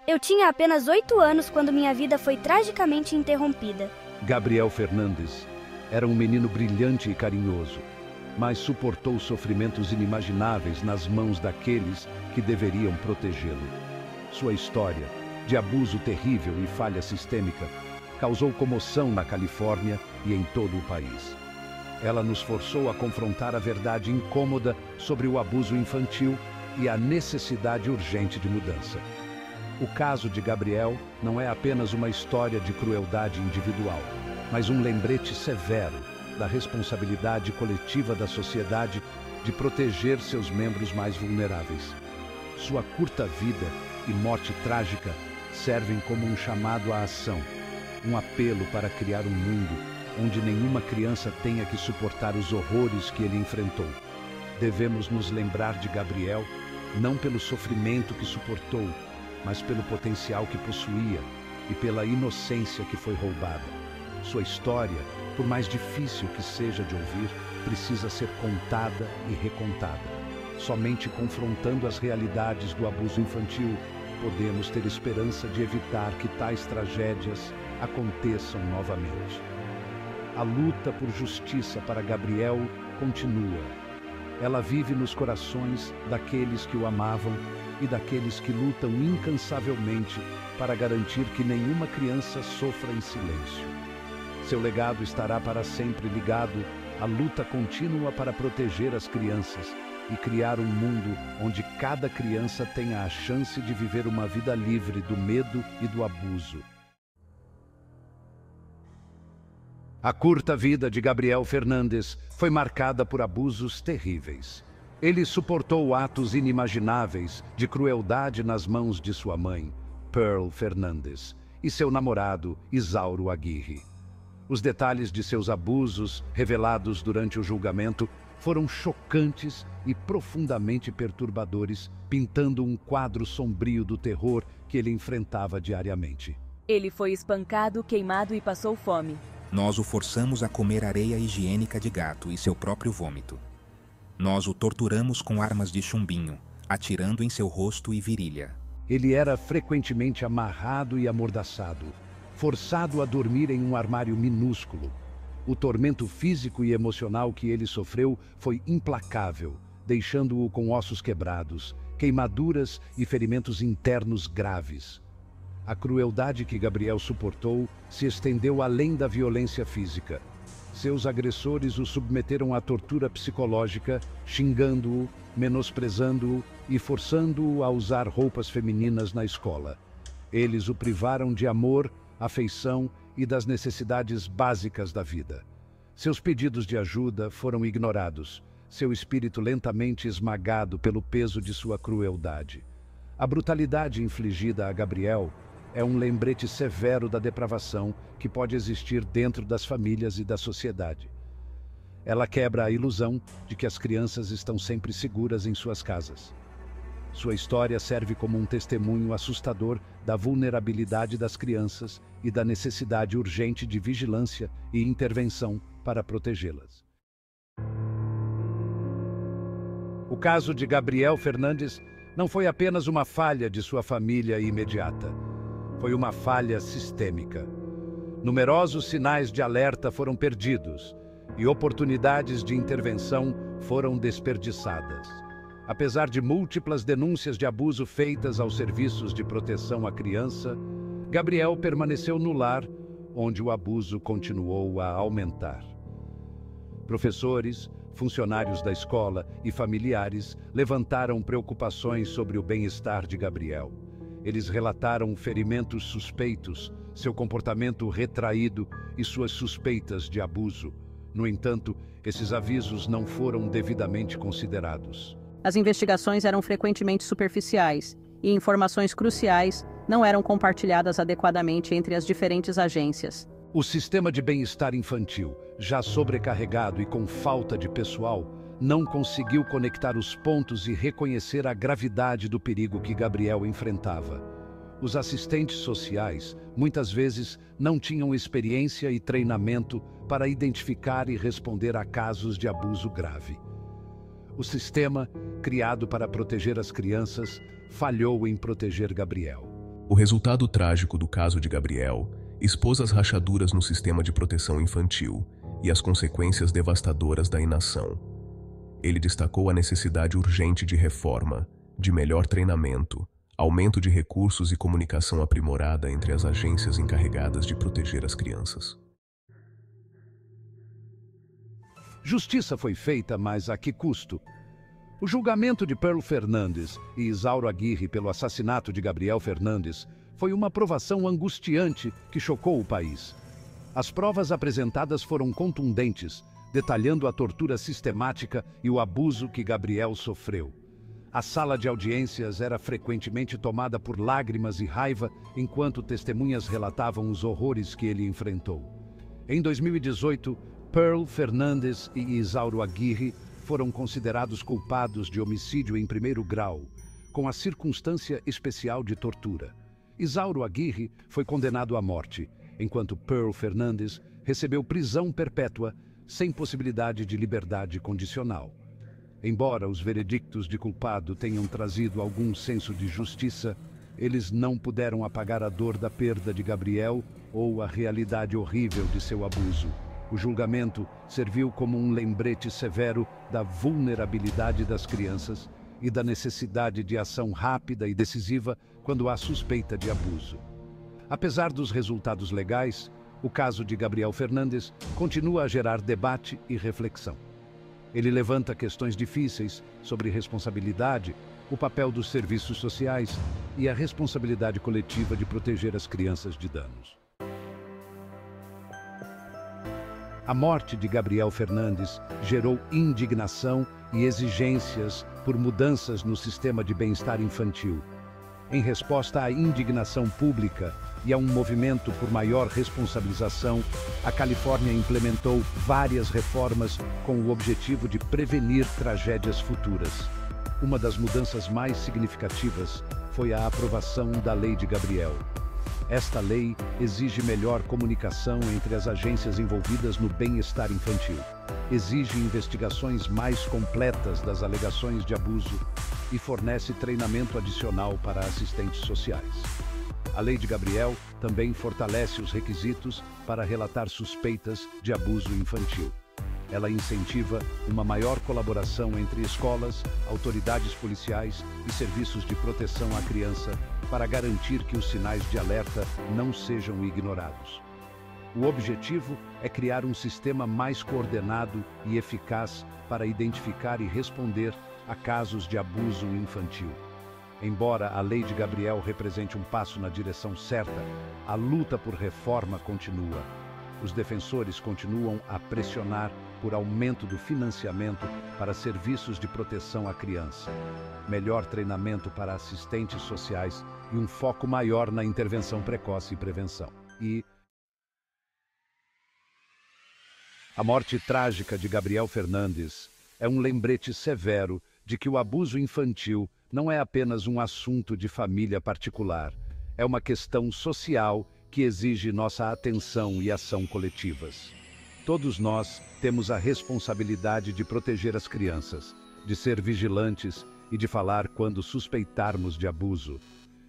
Eu tinha apenas 8 anos quando minha vida foi tragicamente interrompida. Gabriel Fernandes era um menino brilhante e carinhoso, mas suportou sofrimentos inimagináveis nas mãos daqueles que deveriam protegê-lo. Sua história, de abuso terrível e falha sistêmica, causou comoção na Califórnia e em todo o país. Ela nos forçou a confrontar a verdade incômoda sobre o abuso infantil e a necessidade urgente de mudança. O caso de Gabriel não é apenas uma história de crueldade individual, mas um lembrete severo da responsabilidade coletiva da sociedade de proteger seus membros mais vulneráveis. Sua curta vida e morte trágica servem como um chamado à ação, um apelo para criar um mundo onde nenhuma criança tenha que suportar os horrores que ele enfrentou. Devemos nos lembrar de Gabriel não pelo sofrimento que suportou, mas pelo potencial que possuía e pela inocência que foi roubada. Sua história, por mais difícil que seja de ouvir, precisa ser contada e recontada. Somente confrontando as realidades do abuso infantil, podemos ter esperança de evitar que tais tragédias aconteçam novamente. A luta por justiça para Gabriel continua. Ela vive nos corações daqueles que o amavam e daqueles que lutam incansavelmente para garantir que nenhuma criança sofra em silêncio. Seu legado estará para sempre ligado à luta contínua para proteger as crianças e criar um mundo onde cada criança tenha a chance de viver uma vida livre do medo e do abuso. A curta vida de Gabriel Fernandes foi marcada por abusos terríveis. Ele suportou atos inimagináveis de crueldade nas mãos de sua mãe, Pearl Fernandes, e seu namorado, Isauro Aguirre. Os detalhes de seus abusos, revelados durante o julgamento, foram chocantes e profundamente perturbadores, pintando um quadro sombrio do terror que ele enfrentava diariamente. Ele foi espancado, queimado e passou fome. Nós o forçamos a comer areia higiênica de gato e seu próprio vômito. Nós o torturamos com armas de chumbinho, atirando em seu rosto e virilha. Ele era frequentemente amarrado e amordaçado, forçado a dormir em um armário minúsculo. O tormento físico e emocional que ele sofreu foi implacável, deixando-o com ossos quebrados, queimaduras e ferimentos internos graves. A crueldade que Gabriel suportou se estendeu além da violência física. Seus agressores o submeteram à tortura psicológica, xingando-o, menosprezando-o e forçando-o a usar roupas femininas na escola. Eles o privaram de amor, afeição e das necessidades básicas da vida. Seus pedidos de ajuda foram ignorados, seu espírito lentamente esmagado pelo peso de sua crueldade. A brutalidade infligida a Gabriel é um lembrete severo da depravação que pode existir dentro das famílias e da sociedade. Ela quebra a ilusão de que as crianças estão sempre seguras em suas casas. Sua história serve como um testemunho assustador da vulnerabilidade das crianças e da necessidade urgente de vigilância e intervenção para protegê-las. O caso de Gabriel Fernandes não foi apenas uma falha de sua família imediata. Foi uma falha sistêmica. Numerosos sinais de alerta foram perdidos e oportunidades de intervenção foram desperdiçadas. Apesar de múltiplas denúncias de abuso feitas aos serviços de proteção à criança, Gabriel permaneceu no lar, onde o abuso continuou a aumentar. Professores, funcionários da escola e familiares levantaram preocupações sobre o bem-estar de Gabriel. Eles relataram ferimentos suspeitos, seu comportamento retraído e suas suspeitas de abuso. No entanto, esses avisos não foram devidamente considerados. As investigações eram frequentemente superficiais e informações cruciais não eram compartilhadas adequadamente entre as diferentes agências. O sistema de bem-estar infantil, já sobrecarregado e com falta de pessoal, não conseguiu conectar os pontos e reconhecer a gravidade do perigo que Gabriel enfrentava. Os assistentes sociais, muitas vezes, não tinham experiência e treinamento para identificar e responder a casos de abuso grave. O sistema, criado para proteger as crianças, falhou em proteger Gabriel. O resultado trágico do caso de Gabriel expôs as rachaduras no sistema de proteção infantil e as consequências devastadoras da inação. Ele destacou a necessidade urgente de reforma, de melhor treinamento, aumento de recursos e comunicação aprimorada entre as agências encarregadas de proteger as crianças. Justiça foi feita, mas a que custo? O julgamento de Pearl Fernandes e Isauro Aguirre pelo assassinato de Gabriel Fernandes foi uma provação angustiante que chocou o país. As provas apresentadas foram contundentes, detalhando a tortura sistemática e o abuso que Gabriel sofreu. A sala de audiências era frequentemente tomada por lágrimas e raiva enquanto testemunhas relatavam os horrores que ele enfrentou. Em 2018, Pearl Fernandes e Isauro Aguirre foram considerados culpados de homicídio em primeiro grau, com a circunstância especial de tortura. Isauro Aguirre foi condenado à morte, enquanto Pearl Fernandes recebeu prisão perpétua sem possibilidade de liberdade condicional. Embora os veredictos de culpado tenham trazido algum senso de justiça, eles não puderam apagar a dor da perda de Gabriel ou a realidade horrível de seu abuso. O julgamento serviu como um lembrete severo da vulnerabilidade das crianças e da necessidade de ação rápida e decisiva quando há suspeita de abuso. Apesar dos resultados legais, o caso de Gabriel Fernandes continua a gerar debate e reflexão. Ele levanta questões difíceis sobre responsabilidade, o papel dos serviços sociais e a responsabilidade coletiva de proteger as crianças de danos. A morte de Gabriel Fernandes gerou indignação e exigências por mudanças no sistema de bem-estar infantil. Em resposta à indignação pública e a um movimento por maior responsabilização, a Califórnia implementou várias reformas com o objetivo de prevenir tragédias futuras. Uma das mudanças mais significativas foi a aprovação da Lei de Gabriel. Esta lei exige melhor comunicação entre as agências envolvidas no bem-estar infantil, exige investigações mais completas das alegações de abuso e fornece treinamento adicional para assistentes sociais. A Lei de Gabriel também fortalece os requisitos para relatar suspeitas de abuso infantil. Ela incentiva uma maior colaboração entre escolas, autoridades policiais e serviços de proteção à criança para garantir que os sinais de alerta não sejam ignorados. O objetivo é criar um sistema mais coordenado e eficaz para identificar e responder a casos de abuso infantil. Embora a Lei de Gabriel represente um passo na direção certa, a luta por reforma continua. Os defensores continuam a pressionar por aumento do financiamento para serviços de proteção à criança, melhor treinamento para assistentes sociais e um foco maior na intervenção precoce e prevenção. A morte trágica de Gabriel Fernandes é um lembrete severo de que o abuso infantil não é apenas um assunto de família particular, é uma questão social que exige nossa atenção e ação coletivas. Todos nós temos a responsabilidade de proteger as crianças, de ser vigilantes e de falar quando suspeitarmos de abuso.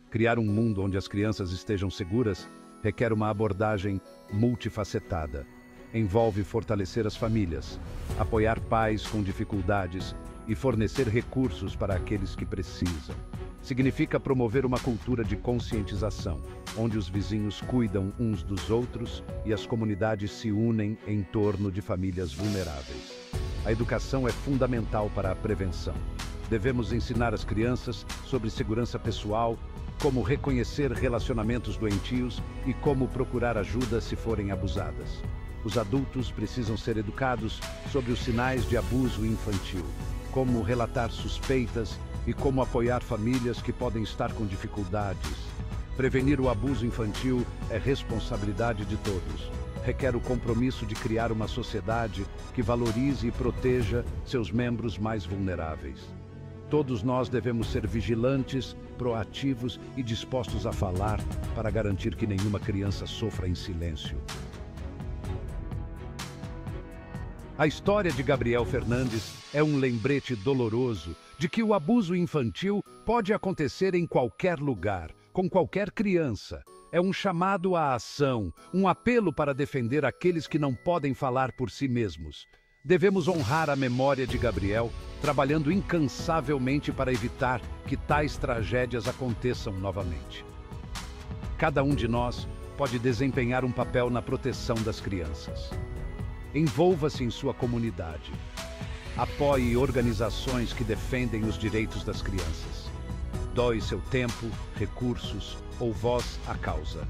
Criar um mundo onde as crianças estejam seguras requer uma abordagem multifacetada. Envolve fortalecer as famílias, apoiar pais com dificuldades e fornecer recursos para aqueles que precisam. Significa promover uma cultura de conscientização, onde os vizinhos cuidam uns dos outros e as comunidades se unem em torno de famílias vulneráveis. A educação é fundamental para a prevenção. Devemos ensinar as crianças sobre segurança pessoal, como reconhecer relacionamentos doentios e como procurar ajuda se forem abusadas. Os adultos precisam ser educados sobre os sinais de abuso infantil, como relatar suspeitas e como apoiar famílias que podem estar com dificuldades. Prevenir o abuso infantil é responsabilidade de todos. Requer o compromisso de criar uma sociedade que valorize e proteja seus membros mais vulneráveis. Todos nós devemos ser vigilantes, proativos e dispostos a falar para garantir que nenhuma criança sofra em silêncio. A história de Gabriel Fernandes é um lembrete doloroso de que o abuso infantil pode acontecer em qualquer lugar, com qualquer criança. É um chamado à ação, um apelo para defender aqueles que não podem falar por si mesmos. Devemos honrar a memória de Gabriel, trabalhando incansavelmente para evitar que tais tragédias aconteçam novamente. Cada um de nós pode desempenhar um papel na proteção das crianças. Envolva-se em sua comunidade. Apoie organizações que defendem os direitos das crianças. Doe seu tempo, recursos ou voz à causa.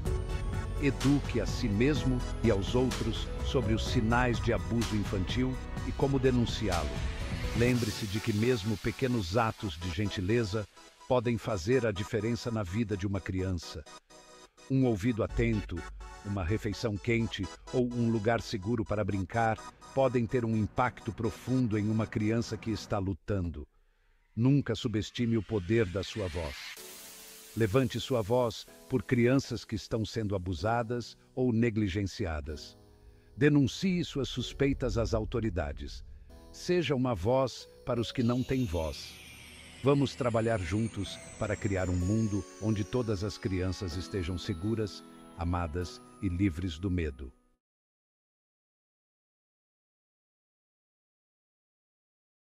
Eduque a si mesmo e aos outros sobre os sinais de abuso infantil e como denunciá-lo. Lembre-se de que mesmo pequenos atos de gentileza podem fazer a diferença na vida de uma criança. Um ouvido atento, uma refeição quente ou um lugar seguro para brincar podem ter um impacto profundo em uma criança que está lutando. Nunca subestime o poder da sua voz. Levante sua voz por crianças que estão sendo abusadas ou negligenciadas. Denuncie suas suspeitas às autoridades. Seja uma voz para os que não têm voz. Vamos trabalhar juntos para criar um mundo onde todas as crianças estejam seguras, amadas e livres do medo.